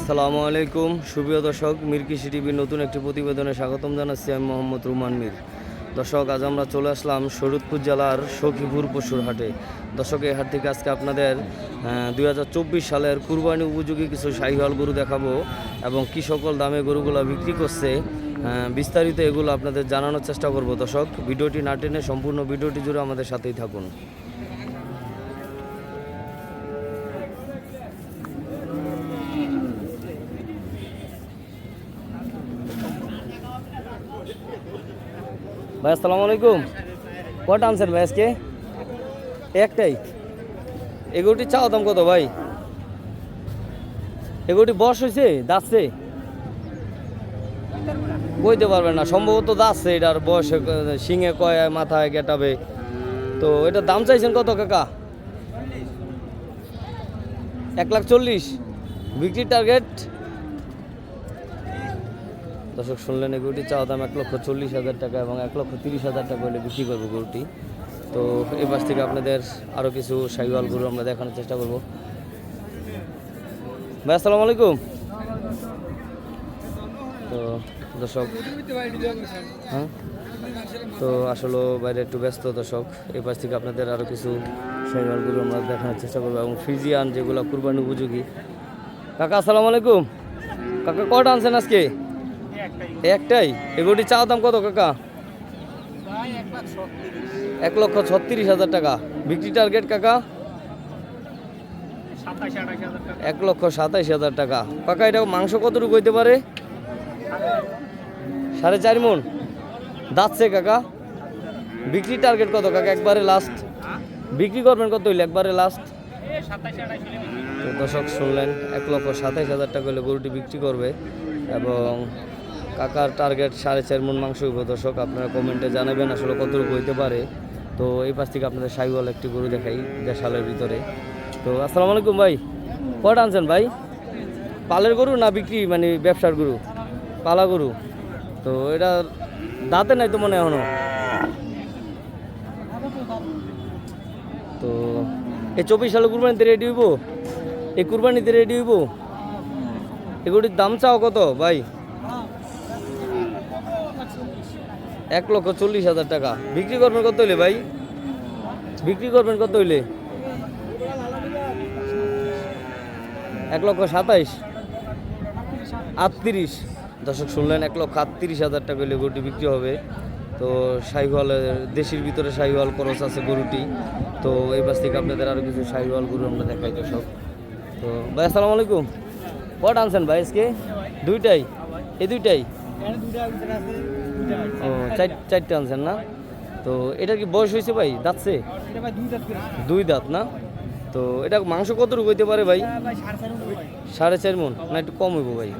আসসালামু আলাইকুম সুপ্রিয় দর্শক, মির কৃষি টিভির নতুন একটি প্রতিবেদনে স্বাগতম জানাচ্ছি। আমি মোহাম্মদ রুমান মির। দর্শক, আজ আমরা চলে আসলাম শরীয়তপুর জেলার সখীপুর পশুর হাটে। দর্শক, এই হাট থেকে আজকে আপনাদের 2024 সালের কুরবানি উপযোগী কিছু শাহিওয়াল গরু দেখাবো এবং কী সকল দামে গরুগুলো বিক্রি করছে বিস্তারিত এগুলো আপনাদের জানানোর চেষ্টা করব। দর্শক, ভিডিওটি না টেনে সম্পূর্ণ ভিডিওটি জুড়ে আমাদের সাথেই থাকুন। ভাই আসসালামু আলাইকুম। কটা আনছেন ভাই আজকে? একটাই। এগুটি চাও দাম কত ভাই? এগুটি বয়স হয়েছে, দাঁতছে? বইতে পারবেন না, সম্ভবত দাঁতছে। এটার বয়সে শিঙে কয় মাথায় গেটাবে। তো এটার দাম চাইছেন কত কাকা? 1,40,000। বিক্রির টার্গেট? দর্শক শুনলেন, এই গরুটি চাওয়া দাম 1,40,000 টাকা এবং 1,30,000 টাকা হলে বিক্রি করবো গরুটি। তো এই পাশ থেকে আপনাদের আরও কিছু শাহিওয়াল গরু আমরা দেখানোর চেষ্টা করব। ভাই আসসালামু আলাইকুম। তো দর্শক, হ্যাঁ, তো আসলে বাইরে একটু ব্যস্ত। দর্শক, এই পাশ থেকে আপনাদের আরও কিছু শাহিওয়াল গরু আমরা দেখানোর চেষ্টা করবো এবং ফ্রিজিয়ান যেগুলো কুরবানি উপযোগী। কাকা আসসালামু আলাইকুম। কাকা কটা আনছেন আজকে? একটাই। এগুলি চাওয়া দাম কত কাকা? 1,36,000 টাকা। বিক্রি টার্গেট কাকা? 1,27,000 টাকা। কাকা, এটা মাংস কতটুকু হইতে পারে? 4.5 মণ। দাঁতছে কাকা? বিক্রি টার্গেট কত কাকা? একবারে লাস্ট বিক্রি করবেন কত হইলে একবারে লাস্ট? তো দর্শক শুনলেন, 1,27,000 টাকা হলে গরুটি বিক্রি করবে এবং কাকার টার্গেট 4.5 মণ মাংস হইব। দর্শক, আপনারা কমেন্টে জানাবেন আসলে কতটুকু হইতে পারে। তো এই পাশ থেকে আপনাদের শাহিওয়াল একটি গরু দেখাই দেশালের ভিতরে। তো আসসালামু আলাইকুম ভাই। কটা আনছেন ভাই? পালের গরু না বিক্রি মানে ব্যবসার গরু? পালা গরু। তো এটা দাঁতে নাই তো মনে এখনো? তো এই 24 সালে কুরবানিতে রেডি হইব? এই কুরবানিতে রেডি হইব? এগুলির দাম চাও কত ভাই? 1,40,000 টাকা। বিক্রি করবেন কত হইলে ভাই? বিক্রি করবেন কত হইলে? 1,27,000, 38। দর্শক শুনলেন, 1,38,000 টাকা হইলে গরুটি বিক্রি হবে। তো শাহিওয়ালের দেশের ভিতরে শাহিওয়াল খরচ আছে গরুটি। তো এই পাশ থেকে আপনাদের আরও কিছু শাহিওয়াল গরু আমরা দেখাই। দর্শক, তো ভাই আসসালামু আলাইকুম। কটা আনছেন ভাই আজকে? দুইটাই? এই দুইটাই? ও, চারটে আনছেন না? তো এটার কি বয়স হয়েছে ভাই? দাঁতছে? 2 দাঁত না? তো এটা মাংস কতটুকু হইতে পারে ভাই? 4.5 মণ না একটু কম হইব ভাই?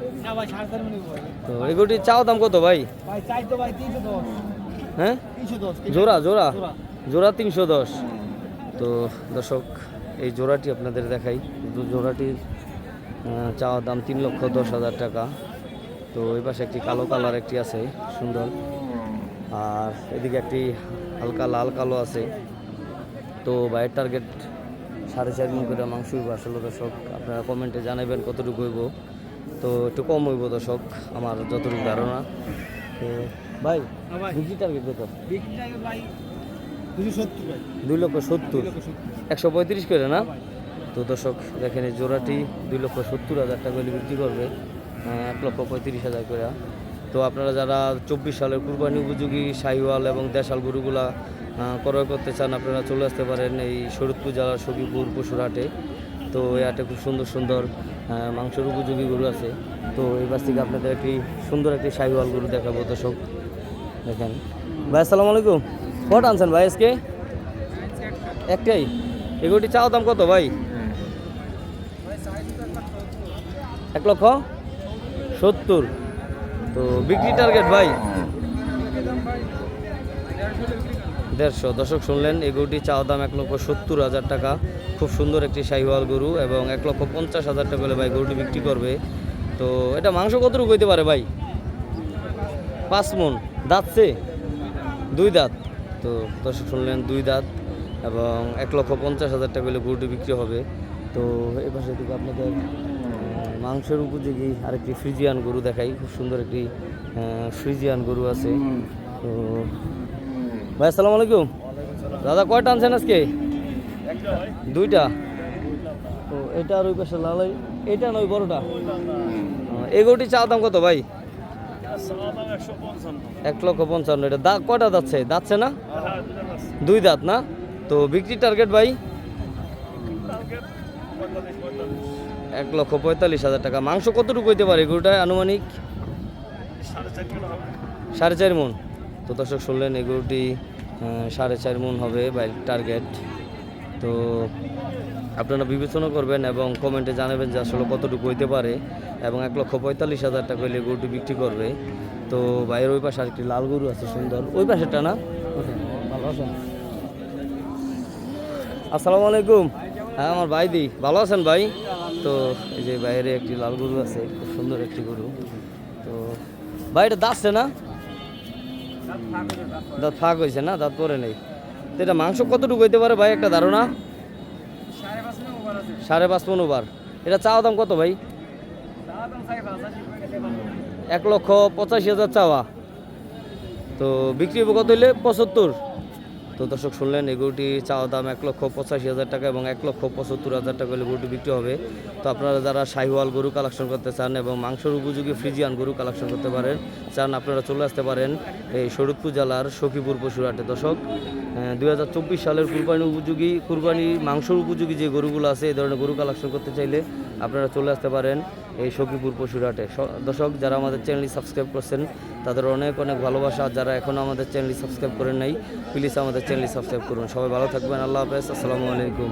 তো এগুলির চাও দাম কত ভাই? হ্যাঁ, জোড়া জোড়া জোড়া 310। তো দর্শক, এই জোড়াটি আপনাদের দেখাই। জোড়াটির চাওয়া দাম 3,10,000 টাকা। তো এই পাশে একটি কালো কালার একটি আছে সুন্দর, আর এদিকে একটি হালকা লাল কালো আছে। তো বাইরের টার্গেট 4.5 মণ করে মাংস হইব। আসলে দর্শক, আপনারা কমেন্টে জানাবেন কতটুকু হইব। তো একটু কম হইব দর্শক, আমার যতটুকু ধারণা। তো ভাই বিক্রি টার্গেট কত? 2,70,000। 135 করে না? তো দর্শক দেখেন, এই জোড়াটি 2,70,000 টাকা হলে বিক্রি করবে, 1,35,000 করে। তো আপনারা যারা 24 সালের কুরবানি উপযোগী শাহিওয়াল এবং দেশাল গরুগুলা ক্রয় করতে চান, আপনারা চলে আসতে পারেন এই শরীয়তপুর জেলার সখীপুর পশুর হাটে। তো এই হাটে খুব সুন্দর সুন্দর মাংসের উপযোগী গরু আছে। তো এই পাশ থেকে আপনাদের একটি সুন্দর একটি শাহিওয়াল গরু দেখাবো। দর্শক দেখেন। ভাই আসসালামু আলাইকুম। কটা আনছেন ভাই আজকে? একটাই। এগুলোটি চাও দাম কত ভাই? 1,70,000। তো বিক্রি টার্গেট ভাই? 150। দর্শক শুনলেন, এই গরুটি চাওয়া দাম 1,70,000 টাকা। খুব সুন্দর একটি শাহিওয়াল গরু এবং 1,50,000 টাকা হলে ভাই গরুটি বিক্রি করবে। তো এটা মাংস কতটুকু হইতে পারে ভাই? 5 মণ। দাঁতছে? 2 দাঁত। তো দর্শক শুনলেন, 2 দাঁত এবং 1,50,000 টাকা হলে গরুটি বিক্রি হবে। তো এই পাশে থেকে আপনাদের মাংসের উপযোগী আরেকটি ফ্রিজিয়ান গরু দেখাই, খুব সুন্দর একটি ফ্রিজিয়ান গরু আছে। তো ভাই আসসালামু আলাইকুম। দাদা কয়টা আনছেন আজকে? দুইটা। তো এটা আর ওই পাশে লালাই, এটা না ওই বড়টা? এই গরুটি চা দাম কত ভাই? 1,55,000। এটা দাঁত কয়টা যাচ্ছে? দাঁতছে না? 2 দাঁত না? তো বিক্রির টার্গেট ভাই? 1,45,000 টাকা। মাংস কতটুকু হইতে পারে গরুটায় আনুমানিক? 4.5 মণ। তো দর্শক শুনলেন এই গরুটি 4.5 মণ হবে বাই টার্গেট। তো আপনারা বিবেচনা করবেন এবং কমেন্টে জানাবেন যে আসলে কতটুকু হইতে পারে, এবং 1,45,000 টাকা হলে গরুটি বিক্রি করবে। তো বাইরের ওই পাশে আরেকটি লাল গরু আছে সুন্দর, ওই পাশেরটা না? ভালো আছেন? আসসালামু আলাইকুম। হ্যাঁ আমার ভাই দি, ভালো আছেন ভাই? তো এই যে বাইরে একটি লাল গরু আছে, খুব সুন্দর একটি গরু। তো ভাই এটা দাঁতছে না? দাঁত ফাঁক হয়েছে না, দাঁত পরে নেই। তো এটা মাংস কতটুকু হইতে পারে ভাই, একটা ধারণা? 5.5 মণ ওভার। এটা চাওয়া দাম কত ভাই? 1,85,000 চাওয়া। তো বিক্রি হবে কত হইলে? 75। তো দর্শক শুনলেন এই গরুটি চাওয়া দাম 1,85,000 টাকা এবং 1,75,000 টাকা হলে গরুটি বিক্রি হবে। তো আপনারা যারা শাহিওয়াল গরু কালেকশন করতে চান এবং মাংসের উপযোগী ফ্রিজিয়ান গরু কালেকশন করতে পারেন চান, আপনারা চলে আসতে পারেন এই শরীয়তপুর জেলার সখীপুর পশুরহাটে। দর্শক 2024 সালের কুরবানি মাংসের উপযোগী যে গরুগুলো আছে, এই ধরনের গরু কালেকশন করতে চাইলে আপনারা চলে আসতে পারেন এই সখীপুর পশুরহাটে। দর্শক যারা আমাদের চ্যানেলটি সাবস্ক্রাইব করছেন তাদের অনেক অনেক ভালোবাসা। আর যারা এখনও আমাদের চ্যানেলটি সাবস্ক্রাইব করেন নাই, প্লিজ আমাদের চ্যানেলটি সাবস্ক্রাইব করুন। সবাই ভালো থাকবেন। আল্লাহ হাফেজ। আসসালামু আলাইকুম।